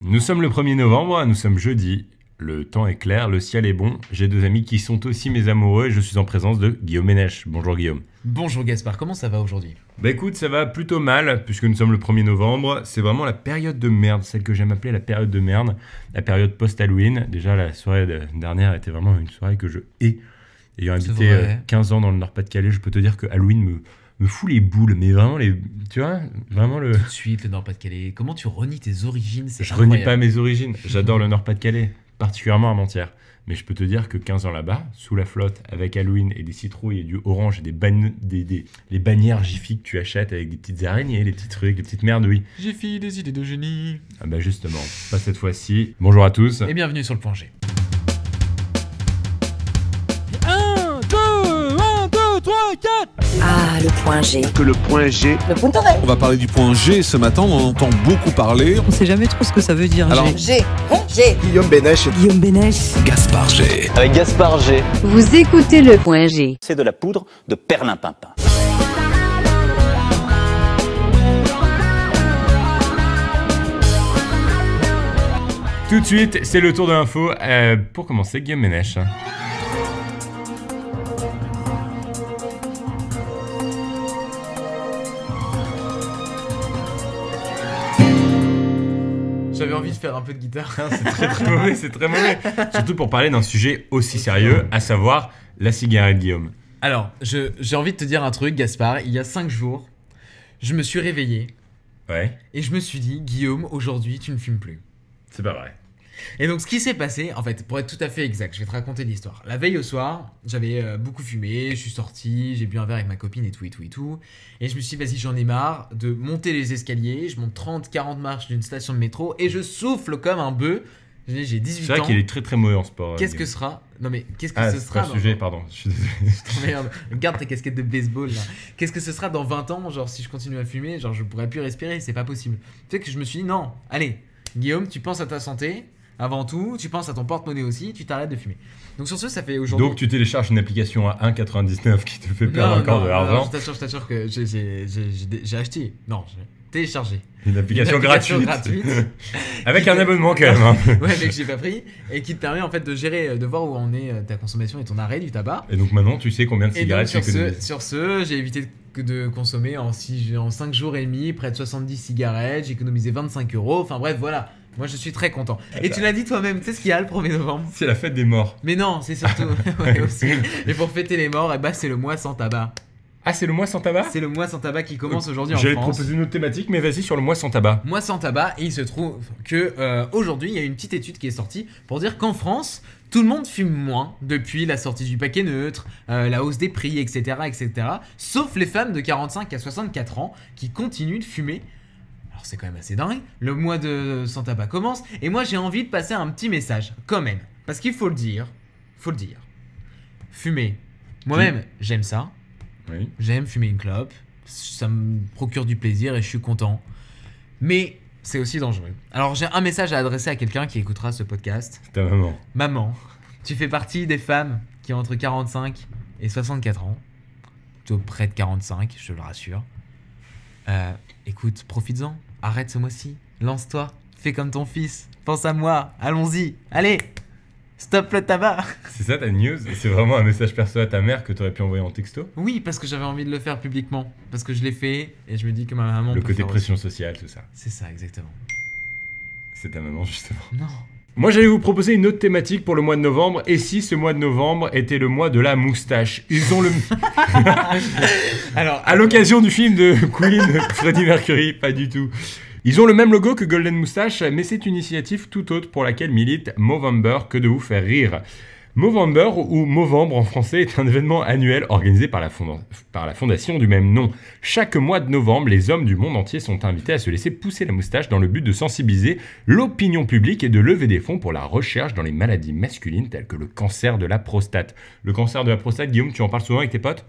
Nous sommes le 1er novembre, nous sommes jeudi, le temps est clair, le ciel est bon. J'ai deux amis qui sont aussi mes amoureux et je suis en présence de Guillaume Ménèche. Bonjour Guillaume. Bonjour Gaspard, comment ça va aujourd'hui? Bah écoute, ça va plutôt mal puisque nous sommes le 1er novembre. C'est vraiment la période de merde, celle que j'aime appeler la période de merde, la période post-Halloween. Déjà la soirée dernière était vraiment une soirée que je hais. Ayant habité 15 ans dans le Nord-Pas-de-Calais, je peux te dire que Halloween me fout les boules, mais vraiment tu vois, vraiment le... Tout de suite, le Nord-Pas-de-Calais. Comment tu renies tes origines? Je renie pas mes origines. J'adore le Nord-Pas-de-Calais, particulièrement à Mentières. Mais je peux te dire que 15 ans là-bas, sous la flotte, avec Halloween et des citrouilles et du orange et les bannières Jiffy que tu achètes avec des petites araignées, les petits trucs, les petites merdes, oui. Jiffy, des idées de génie. Ah bah justement, pas cette fois-ci. Bonjour à tous. Et bienvenue sur le point G. 1, 2, 3, 4. Ah, le point G. Que le point G. Le point d'oreille. On va parler du point G ce matin, on en entend beaucoup parler. On sait jamais trop ce que ça veut dire. Alors, G. G. Guillaume Ménèche. Guillaume Ménèche. Gaspard G. Avec Gaspard G. Vous écoutez le point G. C'est de la poudre de perlimpinpin. Tout de suite, c'est le tour de l'info. Pour commencer, Guillaume Ménèche. J'avais envie de faire un peu de guitare. C'est très mauvais, c'est très mauvais. Surtout pour parler d'un sujet aussi sérieux, à savoir la cigarette, Guillaume. Alors, j'ai envie de te dire un truc, Gaspard. Il y a 5 jours, je me suis réveillé Ouais, et je me suis dit, Guillaume, aujourd'hui, tu ne fumes plus. c'est pas vrai. Et donc, ce qui s'est passé, en fait, pour être tout à fait exact, je vais te raconter l'histoire. La veille au soir, j'avais beaucoup fumé, je suis sorti, j'ai bu un verre avec ma copine et tout. Et je me suis dit, vas-y, j'en ai marre de monter les escaliers. Je monte 30-40 marches d'une station de métro et je souffle comme un bœuf. J'ai 18 ans. C'est vrai qu'il est très mauvais en sport. Qu'est-ce que Guillaume. sera... Non mais, qu'est-ce que Ah, ce c'est sera pas le sujet, pardon. Je suis désolé. Merde, regarde ta casquette de baseball là. Qu'est-ce que ce sera dans 20 ans? Genre, si je continue à fumer, genre, je pourrais plus respirer, c'est pas possible. Tu sais que je me suis dit, non, allez, Guillaume, tu penses à ta santé. Avant tout, tu penses à ton porte-monnaie aussi, tu t'arrêtes de fumer. Donc sur ce, ça fait aujourd'hui... Donc tu télécharges une application à 1,99 qui te fait perdre encore de l'argent. Je t'assure que j'ai acheté. Non, j'ai téléchargé. Une application gratuite. gratuite. Avec un abonnement quand même. Hein. Ouais, mais que j'ai pas pris. Et qui te permet en fait de gérer, de voir où en est ta consommation et ton arrêt du tabac. Et donc maintenant tu sais combien de Et cigarettes donc tu économises. sur ce, j'ai évité de consommer en 5 jours et demi près de 70 cigarettes. J'ai économisé 25 €. Enfin bref, voilà. Moi je suis très content. Et tu l'as dit toi-même, tu sais ce qu'il y a le 1er novembre? C'est la fête des morts. Mais non, c'est surtout ouais, aussi. Et pour fêter les morts, c'est le mois sans tabac. Ah, c'est le mois sans tabac? C'est le mois sans tabac qui commence aujourd'hui en J'allais te France. proposer une autre thématique, mais vas-y sur le mois sans tabac. Mois sans tabac, et il se trouve que aujourd'hui, il y a une petite étude qui est sortie pour dire qu'en France, tout le monde fume moins depuis la sortie du paquet neutre, la hausse des prix, etc., sauf les femmes de 45 à 64 ans qui continuent de fumer. Alors c'est quand même assez dingue. Le mois de sans tabac commence, et moi j'ai envie de passer un petit message, quand même, parce qu'il faut le dire, fumer. Moi-même, j'aime ça. Oui. J'aime fumer une clope, ça me procure du plaisir et je suis content. Mais c'est aussi dangereux. Alors j'ai un message à adresser à quelqu'un qui écoutera ce podcast. C'est ta maman. Maman, tu fais partie des femmes qui ont entre 45 et 64 ans. Plutôt près de 45, je te le rassure. Écoute, profites-en. Arrête ce mois-ci. Lance-toi. Fais comme ton fils. Pense à moi. Allons-y. Allez. Stop le tabac. C'est ça ta news? C'est vraiment un message perso à ta mère que tu aurais pu envoyer en texto? Oui, parce que j'avais envie de le faire publiquement. Parce que je l'ai fait et je me dis que ma maman Le peut côté faire pression sociale, tout ça. aussi. C'est ça, exactement. C'est ta maman justement. Non. Moi j'allais vous proposer une autre thématique pour le mois de novembre. Et si ce mois de novembre était le mois de la moustache? Ils ont le... Alors, À l'occasion du film de Queen, Freddie Mercury, pas du tout. Ils ont le même logo que Golden Moustache, mais c'est une initiative tout autre pour laquelle milite Movember, que de vous faire rire. Movember, ou Movembre en français, est un événement annuel organisé par la fondation du même nom. Chaque mois de novembre, les hommes du monde entier sont invités à se laisser pousser la moustache dans le but de sensibiliser l'opinion publique et de lever des fonds pour la recherche dans les maladies masculines telles que le cancer de la prostate. Le cancer de la prostate, Guillaume, tu en parles souvent avec tes potes ?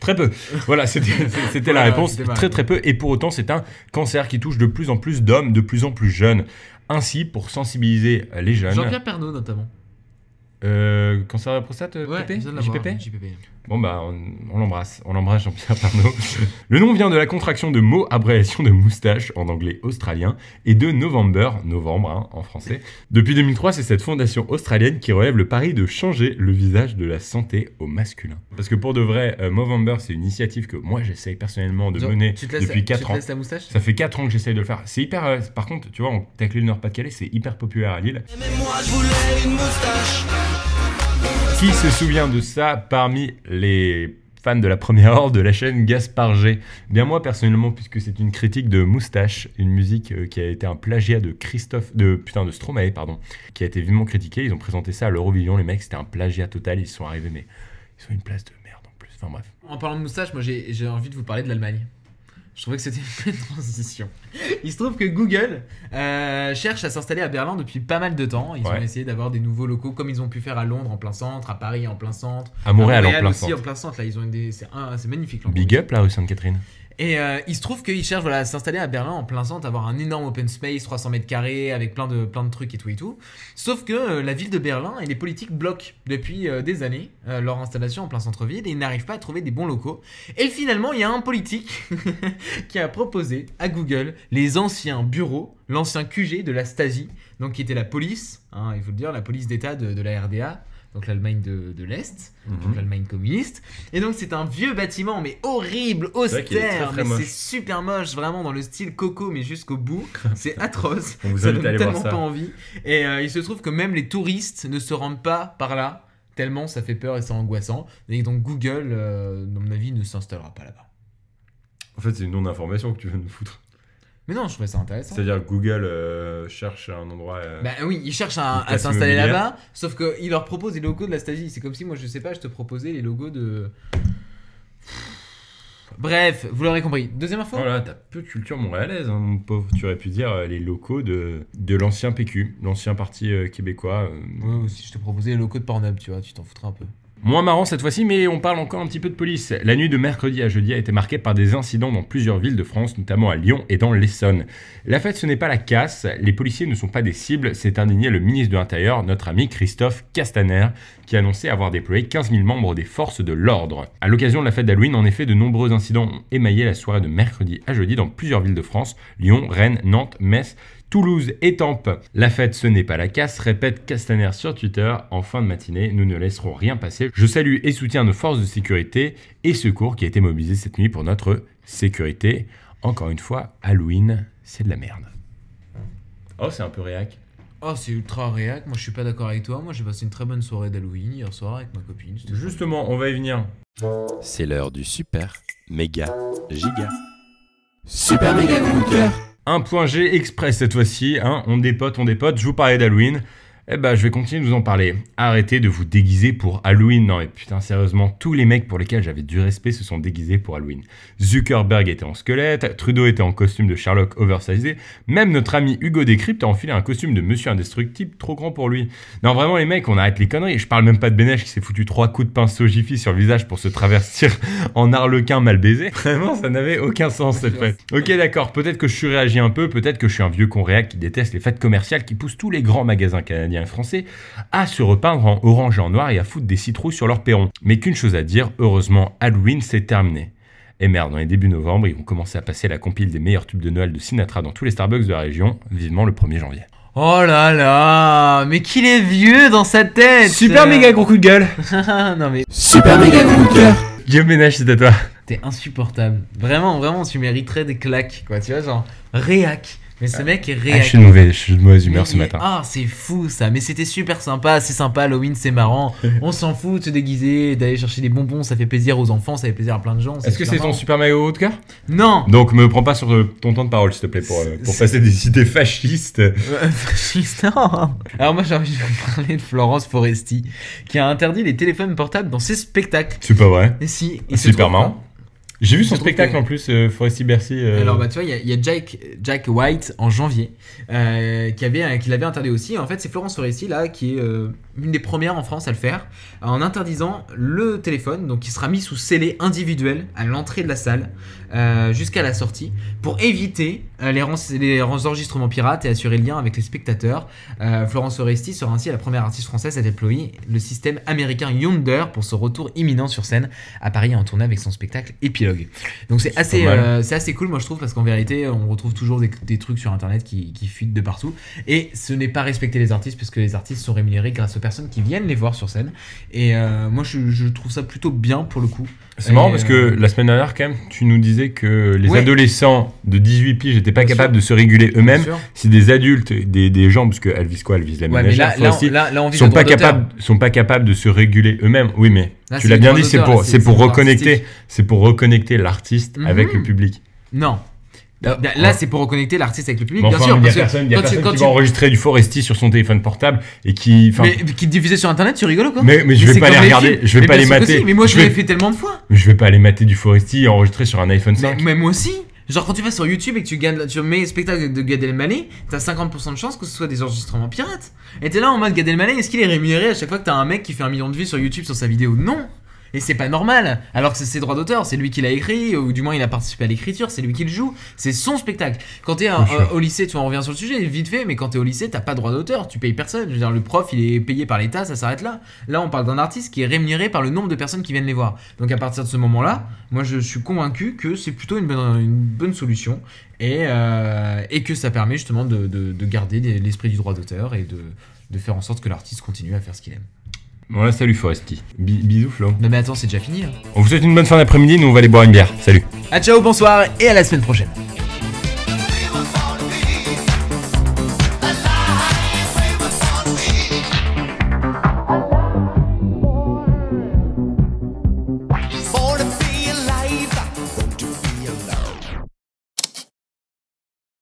Très peu. Voilà, c'était la réponse. Très peu. Et pour autant, c'est un cancer qui touche de plus en plus d'hommes, de plus en plus jeunes. Ainsi, pour sensibiliser les jeunes... Jean-Pierre Pernaut, notamment. Cancer de la prostate, Ouais, PP je viens de l'avoir, JPP? JPP. Bon bah on l'embrasse Jean-Pierre Pernaut. Le nom vient de la contraction de mots, abréviation de moustache en anglais australien, et de novembre en français. Depuis 2003, c'est cette fondation australienne qui relève le pari de changer le visage de la santé au masculin. Parce que pour de vrai, Movember, c'est une initiative que moi j'essaye personnellement de mener depuis 4 ans. Tu te laisses la moustache ? Ça fait 4 ans que j'essaye de le faire. C'est hyper... par contre, tu vois, on tacle le Nord-Pas-de-Calais, c'est hyper populaire à Lille. Mais moi je voulais une moustache. Qui se souvient de ça parmi les fans de la première heure de la chaîne Gaspard G? Bien moi personnellement, puisque c'est une critique de Moustache, une musique qui a été un plagiat de Stromae, qui a été vivement critiqué. Ils ont présenté ça à l'Eurovision, les mecs, c'était un plagiat total, ils sont arrivés, mais ils sont une place de merde en plus. Enfin bref. En parlant de moustache, moi j'ai envie de vous parler de l'Allemagne. Je trouvais que c'était une bonne transition. Il se trouve que Google cherche à s'installer à Berlin depuis pas mal de temps. Ils ont essayé d'avoir des nouveaux locaux comme ils ont pu faire à Londres en plein centre, à Paris en plein centre, à Montréal en plein aussi centre. En plein centre. Là, ils ont c'est magnifique. Big up la rue Sainte-Catherine. Et il se trouve qu'ils cherchent à s'installer à Berlin en plein centre, avoir un énorme open space, 300 mètres carrés, avec plein de trucs et tout. Sauf que la ville de Berlin et les politiques bloquent depuis des années leur installation en plein centre-ville et ils n'arrivent pas à trouver des bons locaux. Et finalement, il y a un politique qui a proposé à Google les anciens bureaux, l'ancien QG de la Stasi, donc qui était la police, il faut le dire, la police d'État de la RDA. Donc l'Allemagne de l'Est, donc l'Allemagne communiste. Et donc c'est un vieux bâtiment, mais horrible, austère, mais c'est super moche, vraiment dans le style Coco, mais jusqu'au bout. C'est atroce, ça donne tellement pas envie. Et il se trouve que même les touristes ne se rendent pas par là, tellement ça fait peur et c'est angoissant. Et donc Google, à mon avis, ne s'installera pas là-bas. En fait, c'est une non-information que tu veux nous foutre. Mais non, je trouvais ça intéressant. C'est-à-dire que Google cherche un endroit... Bah oui, ils cherchent à s'installer là-bas, sauf qu'ils leur proposent les logos de la Stasi. C'est comme si, moi, je sais pas, je te proposais les logos de... Bref, vous l'aurez compris. Deuxième info. Oh là, t'as peu de culture montréalaise, mon pauvre. Tu aurais pu dire les locaux de l'ancien PQ, l'ancien parti québécois. Ouais, aussi, je te proposais les locaux de Pornhub, tu vois, tu t'en foutrais un peu. Moins marrant cette fois-ci, mais on parle encore un petit peu de police. La nuit de mercredi à jeudi a été marquée par des incidents dans plusieurs villes de France, notamment à Lyon et dans l'Essonne. La fête, ce n'est pas la casse, les policiers ne sont pas des cibles, s'est indigné le ministre de l'Intérieur, notre ami Christophe Castaner, qui a annoncé avoir déployé 15 000 membres des forces de l'ordre. À l'occasion de la fête d'Halloween, en effet, de nombreux incidents ont émaillé la soirée de mercredi à jeudi dans plusieurs villes de France, Lyon, Rennes, Nantes, Metz, Toulouse, Étampes. La fête, ce n'est pas la casse, répète Castaner sur Twitter. En fin de matinée, nous ne laisserons rien passer. Je salue et soutiens nos forces de sécurité et secours qui a été mobilisées cette nuit pour notre sécurité. Encore une fois, Halloween, c'est de la merde. Oh, c'est un peu réac. Oh, c'est ultra réac. Moi, je suis pas d'accord avec toi. Moi, j'ai passé une très bonne soirée d'Halloween hier soir avec ma copine. Justement, on va y venir. C'est l'heure du super, méga, giga. Super méga coup de cœur. Un point G express cette fois-ci, on dépote, je vous parlais d'Halloween, eh ben je vais continuer de vous en parler. Arrêtez de vous déguiser pour Halloween, non mais putain sérieusement, tous les mecs pour lesquels j'avais du respect se sont déguisés pour Halloween. Zuckerberg était en squelette, Trudeau était en costume de Sherlock oversizé, même notre ami Hugo Décrypte a enfilé un costume de Monsieur Indestructible trop grand pour lui. Non vraiment les mecs, on arrête les conneries, je parle même pas de Bénèche qui s'est foutu 3 coups de pinceau Jiffy sur le visage pour se travestir en arlequin mal baisé. Vraiment ça n'avait aucun sens cette fête. Ok d'accord, peut-être que je surréagis un peu, peut-être que je suis un vieux con réac qui déteste les fêtes commerciales qui poussent tous les grands magasins canadiens et français à se repeindre en orange et en noir et à foutre des citrouilles sur leur perron. Mais qu'une chose à dire, heureusement, Halloween c'est terminé. Et merde, dans les débuts novembre, ils vont commencer à passer la compile des meilleurs tubes de Noël de Sinatra dans tous les Starbucks de la région, vivement le 1er janvier. Oh là là, mais qu'il est vieux dans sa tête. Super méga gros coup de gueule. Non mais... Super méga coup de cœur. Guillaume Ménage, c'est à toi. T'es insupportable. Vraiment, tu mériterais des claques, quoi. Tu vois, genre, réac. Mais ce mec est réac. Je suis de mauvaise humeur ce matin. Ah, c'est fou ça. Mais c'était super sympa. C'est sympa, Halloween, c'est marrant. On s'en fout de se déguiser, d'aller chercher des bonbons. Ça fait plaisir aux enfants, ça fait plaisir à plein de gens. Est-ce que c'est ton super méga gros coup de cœur ? Non. Donc me prends pas sur ton temps de parole, s'il te plaît, pour passer des idées fascistes. Fasciste, non. Alors moi, j'ai envie de vous parler de Florence Foresti, qui a interdit les téléphones portables dans ses spectacles. C'est pas vrai. Et si. Super marrant. J'ai vu son Je trouve spectacle que- en plus, Foresti Bercy. Alors bah tu vois, il y a Jack White en janvier qui l'avait interdit aussi. En fait, c'est Florence Foresti là qui est une des premières en France à le faire en interdisant le téléphone, donc qui sera mis sous scellé individuel à l'entrée de la salle jusqu'à la sortie pour éviter les enregistrements pirates et assurer le lien avec les spectateurs. Florence Foresti sera ainsi la première artiste française à déployer le système américain Yonder pour son retour imminent sur scène à Paris en tournée avec son spectacle Épilogue. Donc c'est assez cool moi je trouve, parce qu'en vérité on retrouve toujours des trucs sur internet qui fuitent de partout, et ce n'est pas respecter les artistes, puisque les artistes sont rémunérés grâce aux personnes qui viennent les voir sur scène, et moi je trouve ça plutôt bien pour le coup. C'est marrant parce que la semaine dernière, quand même, tu nous disais que les Ouais. adolescents de 18 piges n'étaient pas Bien capables sûr. de se réguler eux-mêmes. Bien sûr. Si des adultes, des gens, parce qu'elles visent quoi? Elles visent la Ouais, mais ménagère, là on vise sont le pas droit d'auteur. capables de se réguler eux-mêmes. Oui, mais Là, tu c'est l'as le bien droit dit, c'est d'auteur, pour, là, c'est pour c'est reconnecter, artistique. c'est pour reconnecter l'artiste avec le public. Non. Là, c'est pour reconnecter l'artiste avec le public, Mais bien enfin, sûr. il y a Parce que personne, quand qui va enregistrer du Foresti sur son téléphone portable et qui, enfin, mais qui te diffusait sur internet, tu rigoles ou quoi? mais je vais c'est pas les comme regarder, films. je vais Mais pas bien les sûr que mater. si, mais moi je vais- l'ai fait tellement de fois. Je vais pas aller mater du Foresti enregistré sur un iPhone 5. Mais moi aussi. Genre quand tu vas sur YouTube et que tu mets spectacle de Gad Elmaleh, t'as 50% de chance que ce soit des enregistrements pirates. Et t'es là en mode Gad Elmaleh, est-ce qu'il est rémunéré à chaque fois que t'as un mec qui fait 1 million de vues sur YouTube sur sa vidéo? Non. Et c'est pas normal, alors que c'est ses droits d'auteur, c'est lui qui l'a écrit, ou du moins il a participé à l'écriture, c'est lui qui le joue, c'est son spectacle. Quand t'es au lycée, tu vois, on revient sur le sujet vite fait, mais quand t'es au lycée, t'as pas de droit d'auteur, tu payes personne. Je veux dire, le prof il est payé par l'État, ça s'arrête là. Là, on parle d'un artiste qui est rémunéré par le nombre de personnes qui viennent les voir. Donc à partir de ce moment-là, moi je suis convaincu que c'est plutôt une bonne solution, et que ça permet justement de garder l'esprit du droit d'auteur et de faire en sorte que l'artiste continue à faire ce qu'il aime. Voilà, salut Foresti. Bisous Flo. Non mais attends, c'est déjà fini là. On vous souhaite une bonne fin d'après-midi, nous on va aller boire une bière. Salut. Ah ciao, bonsoir et à la semaine prochaine.